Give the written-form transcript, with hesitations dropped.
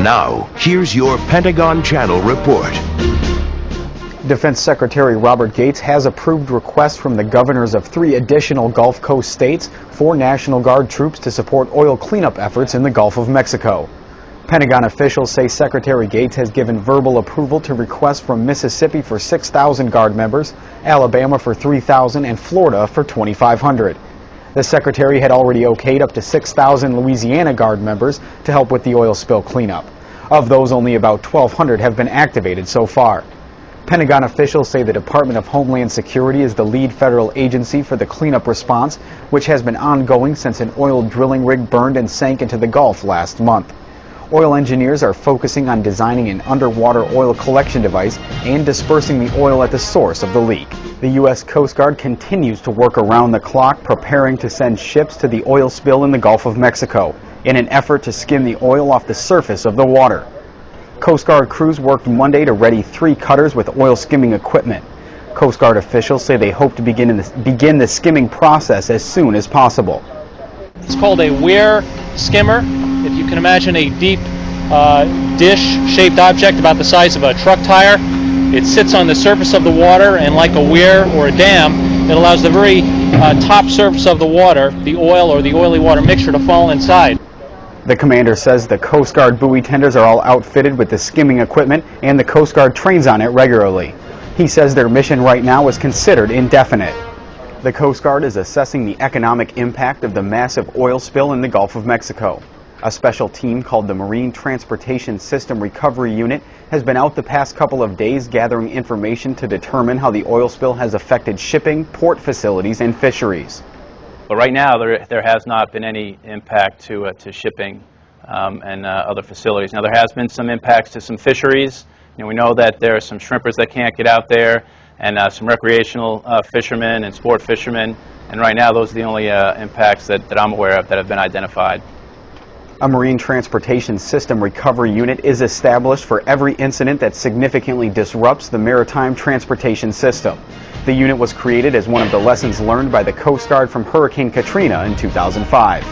now, here's your Pentagon Channel report. Defense Secretary Robert Gates has approved requests from the governors of 3 additional Gulf Coast states for National Guard troops to support oil cleanup efforts in the Gulf of Mexico. Pentagon officials say Secretary Gates has given verbal approval to requests from Mississippi for 6,000 Guard members, Alabama for 3,000, and Florida for 2,500. The Secretary had already okayed up to 6,000 Louisiana Guard members to help with the oil spill cleanup. Of those, only about 1,200 have been activated so far. Pentagon officials say the Department of Homeland Security is the lead federal agency for the cleanup response, which has been ongoing since an oil drilling rig burned and sank into the Gulf last month. Oil engineers are focusing on designing an underwater oil collection device and dispersing the oil at the source of the leak. The U.S. Coast Guard continues to work around the clock, preparing to send ships to the oil spill in the Gulf of Mexico in an effort to skim the oil off the surface of the water. Coast Guard crews worked Monday to ready 3 cutters with oil skimming equipment. Coast Guard officials say they hope to begin the skimming process as soon as possible. It's called a weir skimmer. If you can imagine a deep dish-shaped object about the size of a truck tire, it sits on the surface of the water, and like a weir or a dam, it allows the very top surface of the water, the oil or the oily water mixture, to fall inside. The commander says the Coast Guard buoy tenders are all outfitted with the skimming equipment, and the Coast Guard trains on it regularly. He says their mission right now is considered indefinite. The Coast Guard is assessing the economic impact of the massive oil spill in the Gulf of Mexico. A special team called the Marine Transportation System Recovery Unit has been out the past couple of days gathering information to determine how the oil spill has affected shipping, port facilities, and fisheries. But right now, there has not been any impact to shipping and other facilities. Now, there has been some impacts to some fisheries. We know that there are some shrimpers that can't get out there, and some recreational fishermen and sport fishermen. And right now, those are the only impacts that I'm aware of that have been identified. A Marine Transportation System Recovery Unit is established for every incident that significantly disrupts the maritime transportation system. The unit was created as one of the lessons learned by the Coast Guard from Hurricane Katrina in 2005.